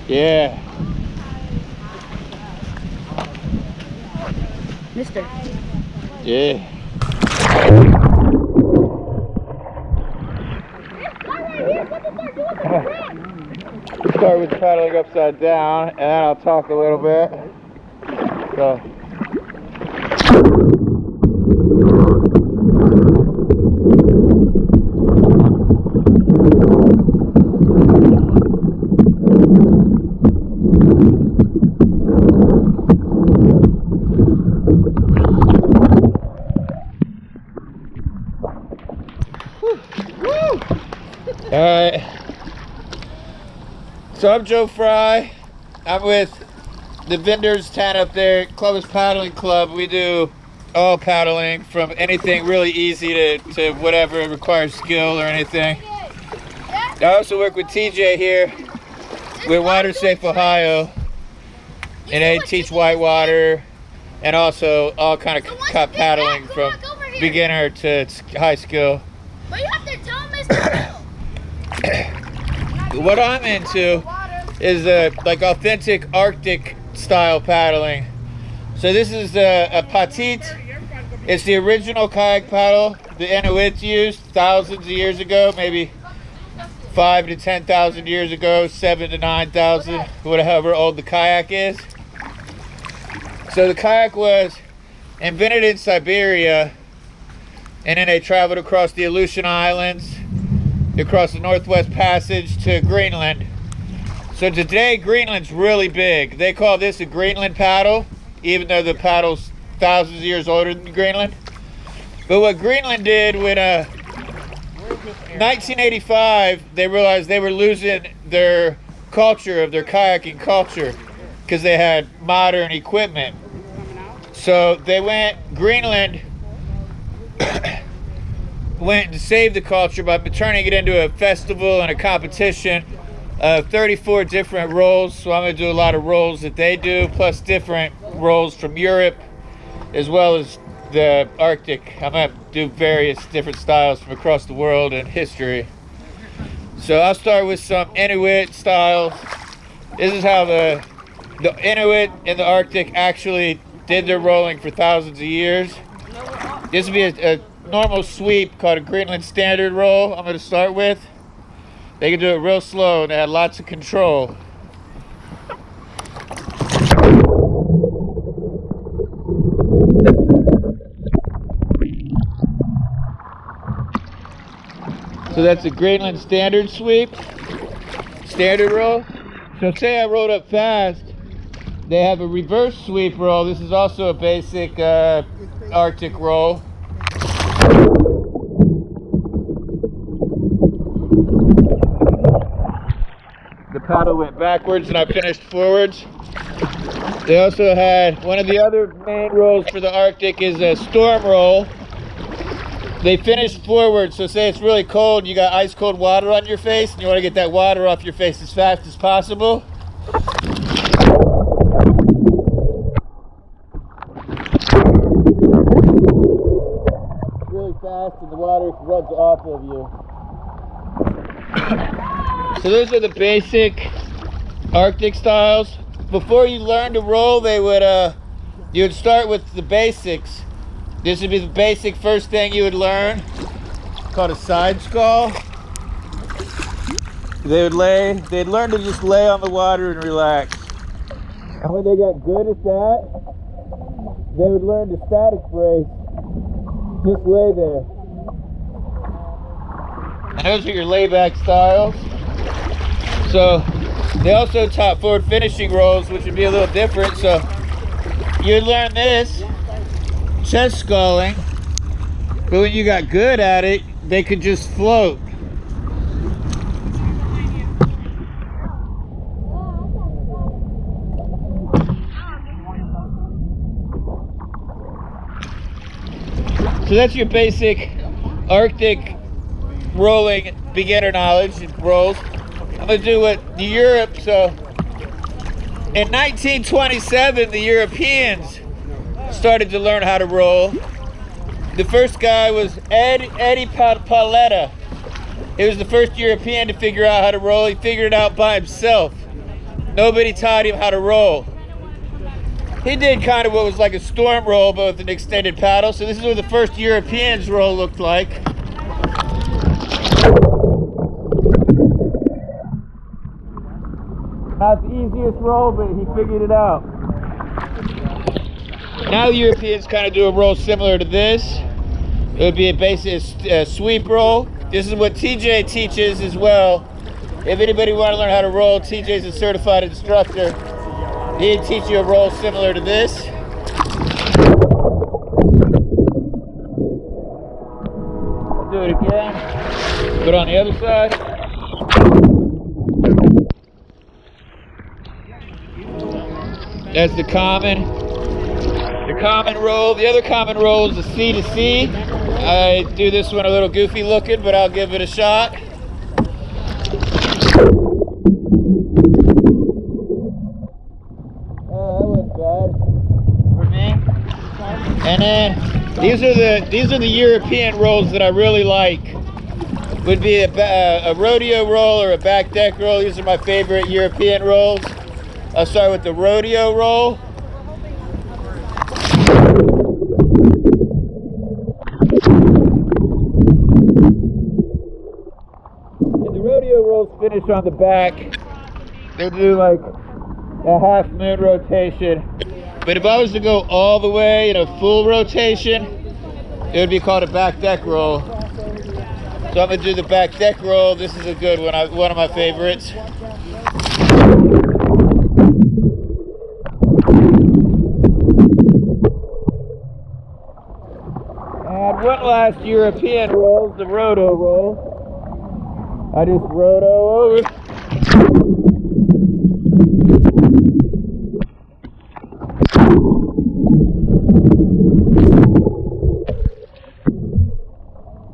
Yeah. Mister. Yeah. Start with paddling upside down, and then I'll talk a little bit. So. Alright, so I'm Joe Fry. I'm with the vendors tent up there, Columbus Paddling Club. We do all paddling, from anything really easy to whatever requires skill or anything. I also work with TJ here with WaterSafeOhio, and they teach whitewater and also all kind of paddling from beginner to high skill. But you have to tell Mr. What I'm into is like authentic Arctic style paddling. So this is a patite. It's the original kayak paddle the Inuits used thousands of years ago, maybe 5,000 to 10,000 years ago, 7,000 to 9,000, whatever old the kayak is. So the kayak was invented in Siberia, and then they traveled across the Aleutian Islands, across the Northwest Passage to Greenland. So today Greenland's really big. They call this a Greenland paddle, even though the paddle's thousands of years older than Greenland. But what Greenland did when 1985, they realized they were losing their culture of their kayaking culture because they had modern equipment. So Greenland went to save the culture by turning it into a festival and a competition of 34 different rolls. So I'm going to do a lot of rolls that they do, plus different rolls from Europe, as well as the Arctic. I'm going to do various different styles from across the world and history. So I'll start with some Inuit styles. This is how the Inuit in the Arctic actually did their rolling for thousands of years. This would be a normal sweep called a Greenland standard roll. I'm going to start with. They can do it real slow and they had lots of control. So that's a Greenland standard sweep, standard roll. So say I rode up fast, they have a reverse sweep roll. This is also a basic Arctic roll. The paddle went backwards and I finished forwards. They also had one of the other main rolls for the Arctic is a storm roll. They finished forward, so say it's really cold, you got ice cold water on your face and you want to get that water off your face as fast as possible. Really fast and the water runs off of you. So those are the basic Arctic styles. Before you learn to roll, you would start with the basics. This would be the basic first thing you would learn, called a side skull. They'd learn to just lay on the water and relax. And when they got good at that, they would learn to static brace. Just lay there. And those are your layback styles. So they also taught forward finishing rolls, which would be a little different. So you'd learn this, chest sculling, but when you got good at it, they could just float. So that's your basic Arctic rolling beginner knowledge and rolls. I'm gonna do what the Europe. So in 1927, the Europeans started to learn how to roll. The first guy was Eddie Paletta. He was the first European to figure out how to roll. He figured it out by himself. nobody taught him how to roll. He did kind of what was like a storm roll, but with an extended paddle. So this is what the first Europeans roll looked like. Not the easiest roll, but he figured it out. Now the Europeans kind of do a roll similar to this. It would be a basic sweep roll. This is what TJ teaches as well. If anybody want to learn how to roll, TJ's a certified instructor. He'd teach you a roll similar to this. Do it again. Put it on the other side. That's the common roll. The other common roll is the C to C. I do this one a little goofy looking, but I'll give it a shot. Oh, that wasn't bad for me. And then these are the European rolls that I really like. Would be a rodeo roll or a back deck roll. These are my favorite European rolls. I'll start with the rodeo roll. And the rodeo rolls finish on the back. They do like a half moon rotation. But if I was to go all the way in a full rotation, it would be called a back deck roll. So I'm gonna do the back deck roll. This is a good one, one of my favorites. And one last European roll, the roto roll. I just roto over. It's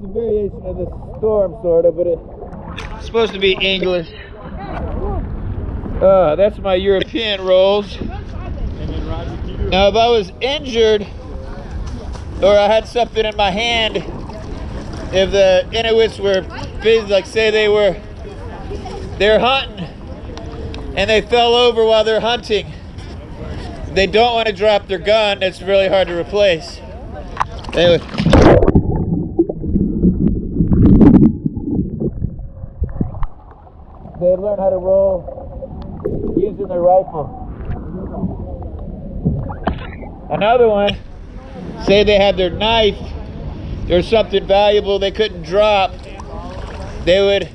a variation of the storm, sort of, but it's supposed to be English. That's my European rolls. Now, if I was injured, or I had something in my hand, if the Inuits were busy, like say they're hunting and they fell over while they're hunting, they don't want to drop their gun. It's really hard to replace. Anyway. They learn how to roll using their rifle. Another one, say they had their knife or something valuable they couldn't drop, they would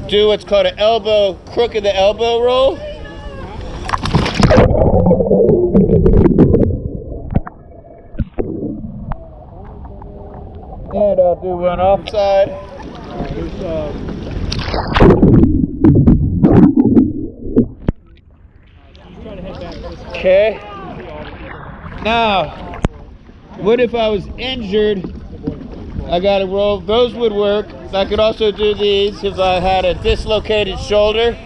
do what's called an elbow, crook of the elbow roll. And I'll do one offside. Okay. Now, what if I was injured? I got to roll. Those would work. I could also do these if I had a dislocated shoulder.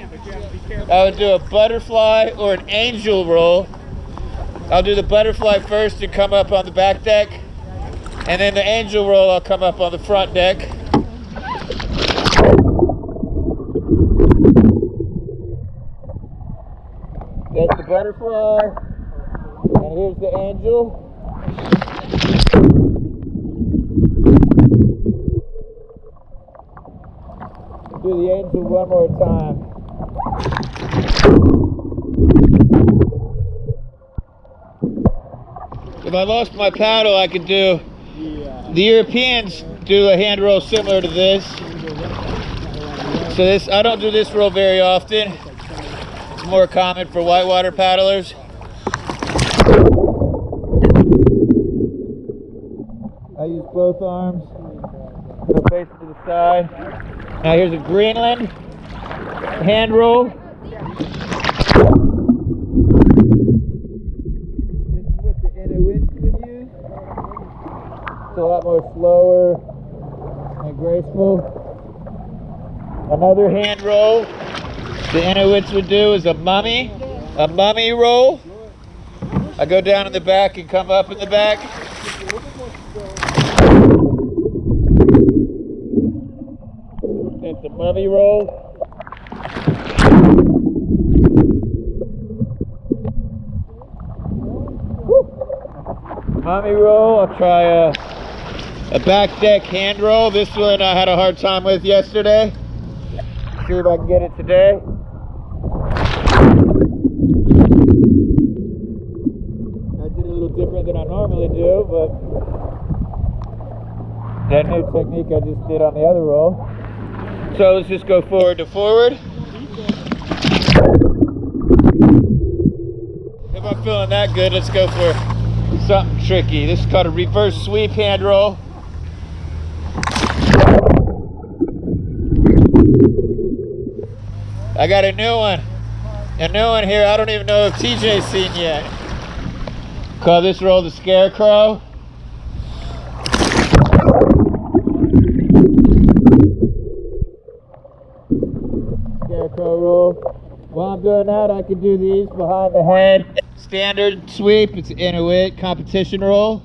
I would do a butterfly or an angel roll. I'll do the butterfly first and come up on the back deck. And then the angel roll, I'll come up on the front deck. That's the butterfly. And here's the angel. Do the angel one more time. If I lost my paddle, I could do, the Europeans do a hand roll similar to this. So this, I don't do this roll very often. It's more common for whitewater paddlers. I use both arms, go face to the side. Now here's a Greenland hand roll. This is what the Inuits would use. It's a lot more slower and graceful. Another hand roll the Inuits would do is a mummy roll. I go down in the back and come up in the back. That's a mummy roll. mummy roll. I'll try a back deck hand roll. This one I had a hard time with yesterday. See if I can get it today. I did it a little different than I normally do, but that new technique I just did on the other roll. So let's just go forward to forward. If I'm feeling that good, let's go for something tricky. This is called a reverse sweep hand roll. I got a new one here. I don't even know if TJ's seen yet. Call this roll the Scarecrow. Scarecrow roll. While I'm doing that, I can do these behind the head. Standard sweep, it's an Inuit competition roll.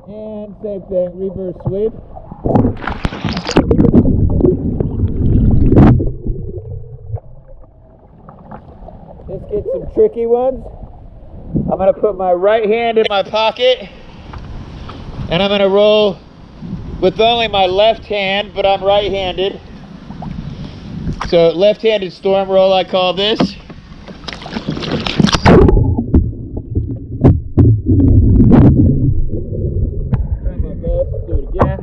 And same thing, reverse sweep. Let's get some tricky ones. I'm gonna put my right hand in my pocket and I'm gonna roll with only my left hand, but I'm right-handed. So left-handed storm roll, I call this. Try my best, do it again.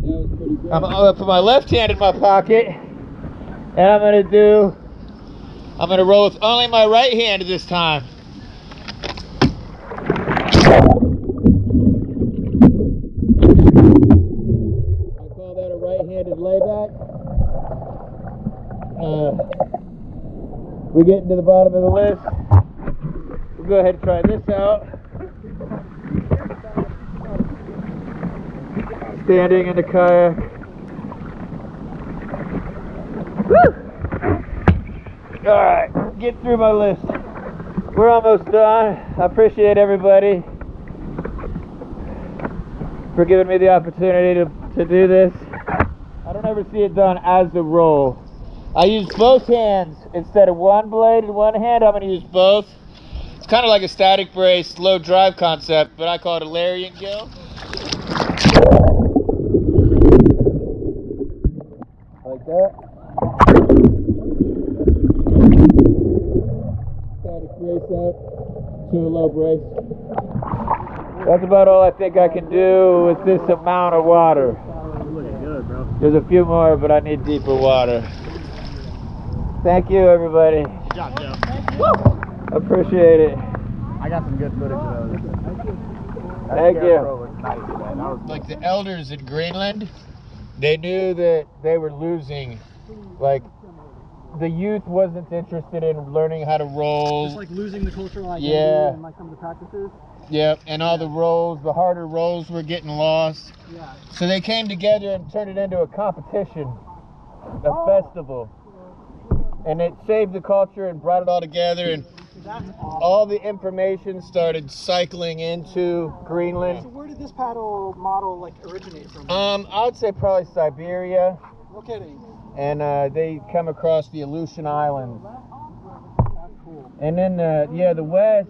That was pretty good. I'm gonna put my left hand in my pocket, and I'm gonna roll with only my right hand this time. Right-handed layback. We're getting to the bottom of the list. We'll go ahead and try this out. Standing in the kayak. Woo! Alright, get through my list. We're almost done. I appreciate everybody for giving me the opportunity to do this. I don't ever see it done as a roll. I use both hands instead of one blade in one hand. I'm going to use both. It's kind of like a static brace, low drive concept, but I call it a lariat gill. Like that. Static brace up to a low brace. That's about all I think I can do with this amount of water. There's a few more, but I need deeper water. Thank you, everybody. Good job, Joe. Appreciate it. I got some good footage of those. Thank you. Was nice, man. That was like the elders in Greenland, they knew that they were losing. Like, the youth wasn't interested in learning how to roll. Just like losing the cultural identity and like some of the practices. Yep, and all the rolls, the harder rolls were getting lost. Yeah. So they came together and turned it into a competition, a festival. And it saved the culture and brought it all together, and That's awesome. all the information started cycling into Greenland. So where did this paddle model like originate from? I would say probably Siberia, No kidding. and they come across the Aleutian Islands. That's cool. And then, the West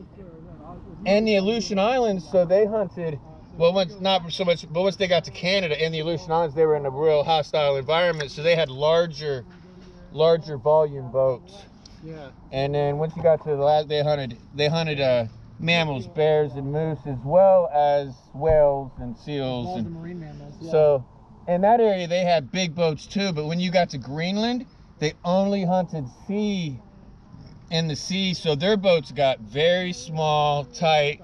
and the Aleutian Islands, so they hunted, well, not so much, but once they got to Canada and the Aleutian Islands, they were in a real hostile environment, so they had larger volume boats. Yeah. And then once you got to the last, they hunted mammals, bears and moose, as well as whales and seals. All the And marine mammals. Yeah. so in that area, they had big boats too, but when you got to Greenland, they only hunted in the sea, so their boats got very small, tight,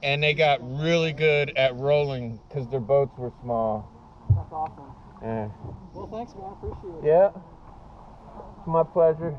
and they got really good at rolling because their boats were small. That's awesome. Yeah. Well, thanks, man. I appreciate it. Yeah. It's my pleasure.